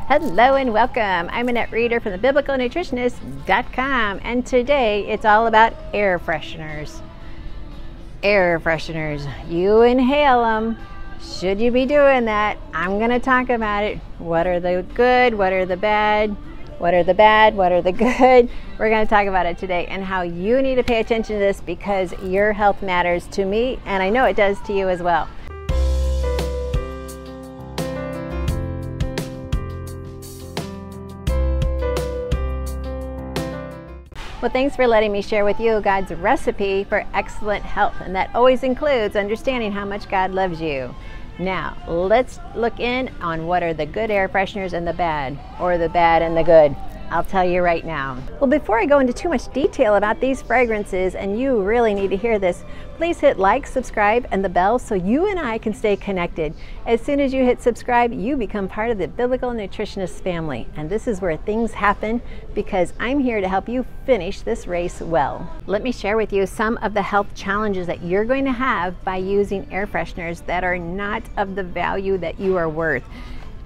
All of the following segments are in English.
Hello and welcome. I'm Annette Reeder from the biblicalnutritionist.com, and today it's all about air fresheners. Air fresheners, you inhale them. Should you be doing that? I'm going to talk about it. What are the good? What are the bad? What are the bad? What are the good? We're going to talk about it today and how you need to pay attention to this because your health matters to me, and I know it does to you as well. Well, thanks for letting me share with you God's recipe for excellent health, and that always includes understanding how much God loves you. Now, let's look in on what are the good air fresheners and the bad, or the bad and the good. I'll tell you right now. Well, before I go into too much detail about these fragrances, and you really need to hear this, please hit like, subscribe, and the bell so you and I can stay connected. As soon as you hit subscribe, you become part of the Biblical Nutritionist family. And this is where things happen because I'm here to help you finish this race well. Let me share with you some of the health challenges that you're going to have by using air fresheners that are not of the value that you are worth.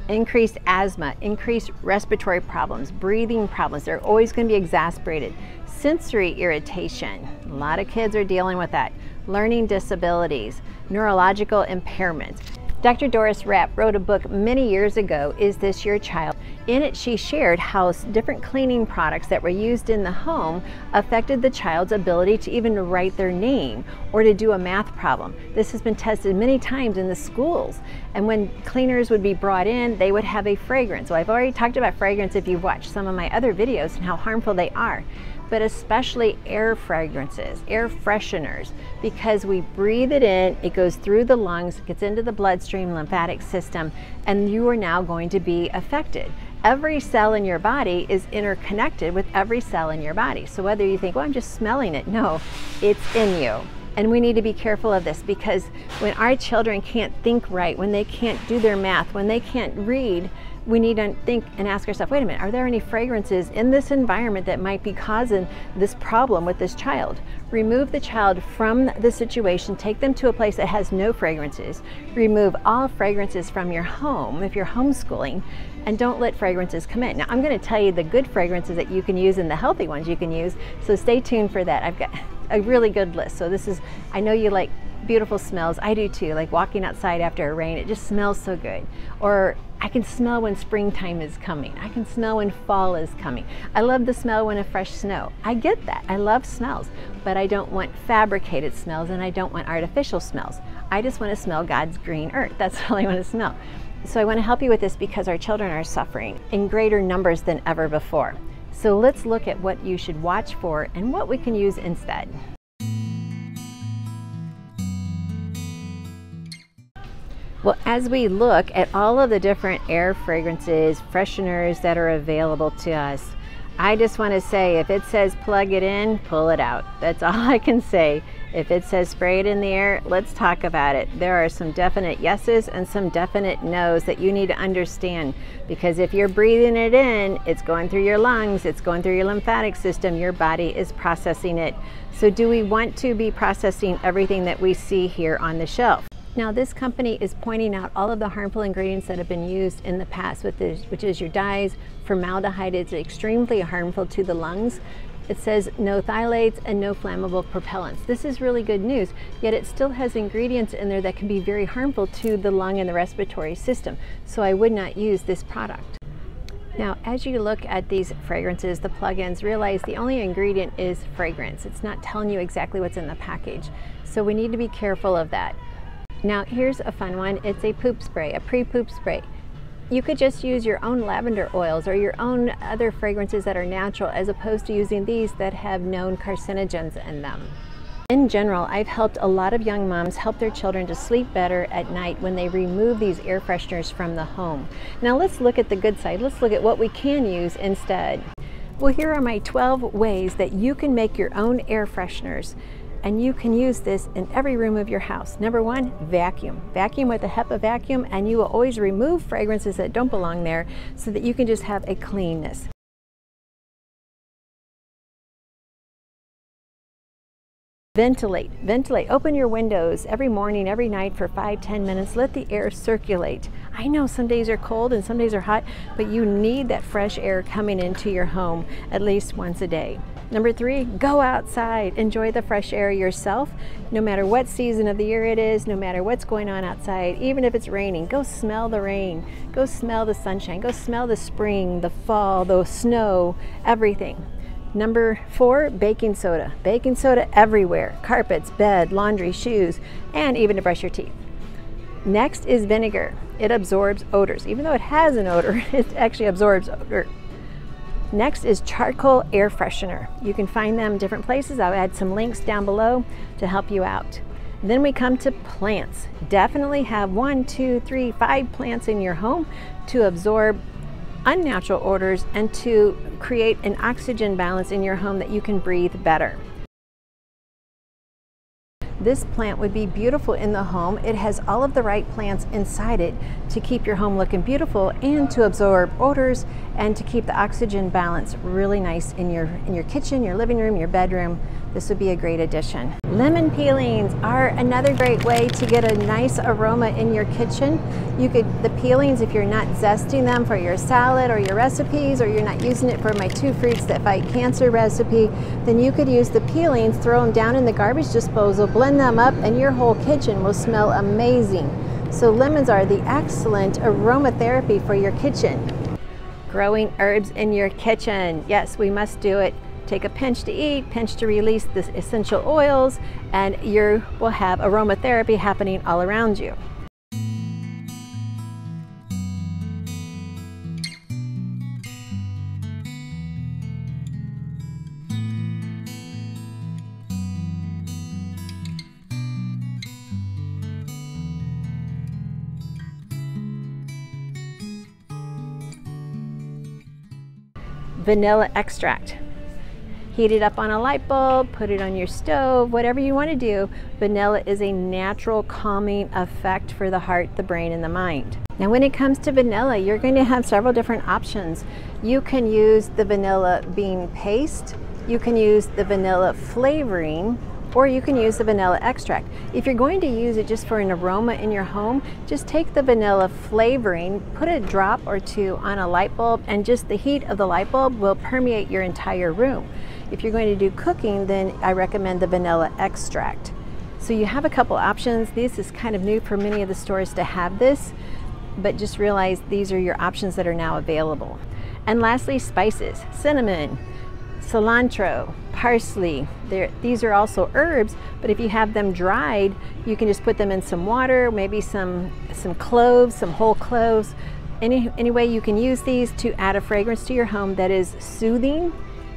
Increased asthma, increased respiratory problems, breathing problems, they're always going to be exacerbated. Sensory irritation, a lot of kids are dealing with that. Learning disabilities, neurological impairments. Dr. Doris Rapp wrote a book many years ago, Is This Your Child? In it, she shared how different cleaning products that were used in the home affected the child's ability to even write their name or to do a math problem. This has been tested many times in the schools. And when cleaners would be brought in, they would have a fragrance. So I've already talked about fragrance if you've watched some of my other videos and how harmful they are. But especially air fragrances, air fresheners, because we breathe it in, it goes through the lungs, it gets into the bloodstream, lymphatic system, and you are now going to be affected. Every cell in your body is interconnected with every cell in your body. So whether you think, well, I'm just smelling it, no, it's in you. And we need to be careful of this because when our children can't think right, when they can't do their math, when they can't read, we need to think and ask ourselves, wait a minute, are there any fragrances in this environment that might be causing this problem with this child? Remove the child from the situation, take them to a place that has no fragrances, remove all fragrances from your home if you're homeschooling, and don't let fragrances come in. Now, I'm going to tell you the good fragrances that you can use and the healthy ones you can use, so stay tuned for that. I've got a really good list. So this is, I know you like beautiful smells. I do too, like walking outside after a rain, it just smells so good. Or I can smell when springtime is coming. I can smell when fall is coming. I love the smell when a fresh snow. I get that. I love smells, but I don't want fabricated smells and I don't want artificial smells. I just want to smell God's green earth. That's all I want to smell. So I want to help you with this because our children are suffering in greater numbers than ever before. So let's look at what you should watch for and what we can use instead. Well, as we look at all of the different air fragrances, fresheners that are available to us, I just want to say, if it says plug it in, pull it out. That's all I can say. If it says spray it in the air, let's talk about it. There are some definite yeses and some definite nos that you need to understand, because if you're breathing it in, it's going through your lungs, it's going through your lymphatic system, your body is processing it. So do we want to be processing everything that we see here on the shelf? Now, this company is pointing out all of the harmful ingredients that have been used in the past, which is your dyes. Formaldehyde is extremely harmful to the lungs. It says no phthalates and no flammable propellants. This is really good news, yet it still has ingredients in there that can be very harmful to the lung and the respiratory system. So I would not use this product. Now, as you look at these fragrances, the plug-ins, realize the only ingredient is fragrance. It's not telling you exactly what's in the package. So we need to be careful of that. Now, here's a fun one. It's a poop spray, a pre-poop spray. You could just use your own lavender oils or your own other fragrances that are natural, as opposed to using these that have known carcinogens in them. In general, I've helped a lot of young moms help their children to sleep better at night when they remove these air fresheners from the home. Now let's look at the good side. Let's look at what we can use instead. Well, here are my 12 ways that you can make your own air fresheners. And you can use this in every room of your house. Number one, vacuum. Vacuum with a HEPA vacuum, and you will always remove fragrances that don't belong there so that you can just have a cleanness. Ventilate. Ventilate. Open your windows every morning, every night for 5-10 minutes. Let the air circulate. I know some days are cold and some days are hot, but you need that fresh air coming into your home at least once a day. Number 3, go outside. Enjoy the fresh air yourself, no matter what season of the year it is, no matter what's going on outside. Even if it's raining, go smell the rain, go smell the sunshine, go smell the spring, the fall, the snow, everything. Number 4, baking soda. Baking soda everywhere, carpets, bed, laundry, shoes, and even to brush your teeth. Next is vinegar. It absorbs odors. Even though it has an odor, it actually absorbs odor. Next is charcoal air freshener. You can find them different places. I'll add some links down below to help you out. Then we come to plants. Definitely have 1, 2, 3, 5 plants in your home to absorb unnatural odors and to create an oxygen balance in your home that you can breathe better. This plant would be beautiful in the home. It has all of the right plants inside it to keep your home looking beautiful and to absorb odors and to keep the oxygen balance really nice in your kitchen, your living room, your bedroom. This would be a great addition. Lemon peelings are another great way to get a nice aroma in your kitchen. The peelings, if you're not zesting them for your salad or your recipes, or you're not using it for my 2 fruits that fight cancer recipe, then you could use the peelings, throw them down in the garbage disposal, blend them up, and your whole kitchen will smell amazing. So lemons are the excellent aromatherapy for your kitchen. Growing herbs in your kitchen. Yes, we must do it. Take a pinch to eat, pinch to release the essential oils, and you will have aromatherapy happening all around you. Vanilla extract. Heat it up on a light bulb, put it on your stove, whatever you want to do. Vanilla is a natural calming effect for the heart, the brain, and the mind. Now when it comes to vanilla, you're going to have several different options. You can use the vanilla bean paste, you can use the vanilla flavoring, or you can use the vanilla extract. If you're going to use it just for an aroma in your home, just take the vanilla flavoring, put a drop or 2 on a light bulb, and just the heat of the light bulb will permeate your entire room. If you're going to do cooking, then I recommend the vanilla extract. So you have a couple options. This is kind of new for many of the stores to have this, but just realize these are your options that are now available. And lastly, spices. Cinnamon, cilantro, parsley. These are also herbs, but if you have them dried, you can just put them in some water, maybe some cloves, some whole cloves. Any way you can use these to add a fragrance to your home that is soothing,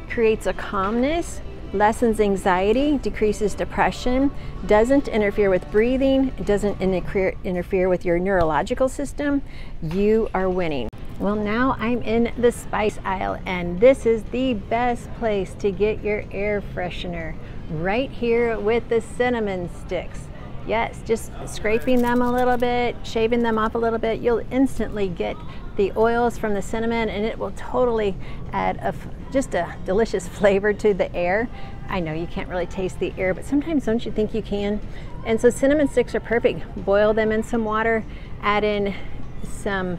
creates a calmness, lessens anxiety, decreases depression, doesn't interfere with breathing, doesn't interfere with your neurological system. You are winning. Well, now I'm in the spice aisle, and this is the best place to get your air freshener, right here with the cinnamon sticks. Yes, just scraping them a little bit, shaving them off a little bit, you'll instantly get the oils from the cinnamon, and it will totally add just a delicious flavor to the air. I know you can't really taste the air, but sometimes don't you think you can? And so cinnamon sticks are perfect. Boil them in some water, add in some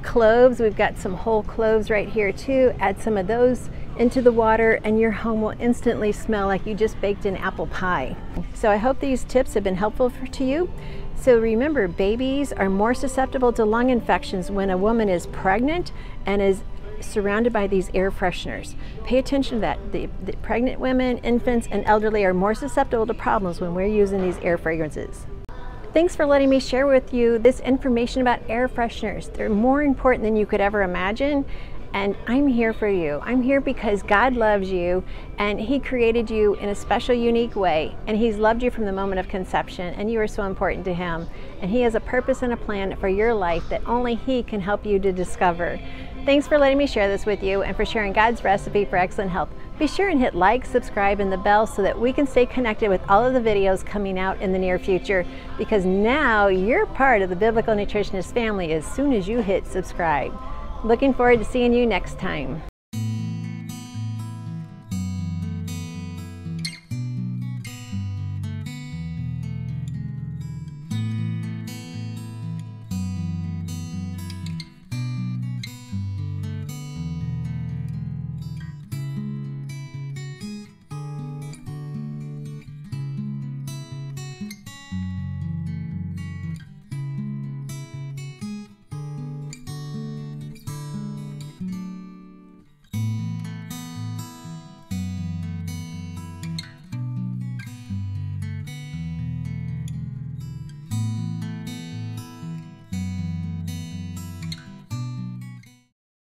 cloves. We've got some whole cloves right here too. Add some of those into the water, and your home will instantly smell like you just baked an apple pie. So I hope these tips have been helpful to you. So remember, babies are more susceptible to lung infections when a woman is pregnant and is surrounded by these air fresheners. Pay attention to that. The pregnant women, infants, and elderly are more susceptible to problems when we're using these air fragrances. Thanks for letting me share with you this information about air fresheners. They're more important than you could ever imagine, and I'm here for you. I'm here because God loves you, and He created you in a special, unique way, and He's loved you from the moment of conception, and you are so important to Him, and He has a purpose and a plan for your life that only He can help you to discover. Thanks for letting me share this with you and for sharing God's recipe for excellent health. Be sure and hit like, subscribe, and the bell so that we can stay connected with all of the videos coming out in the near future, because now you're part of the Biblical Nutritionist family as soon as you hit subscribe. Looking forward to seeing you next time.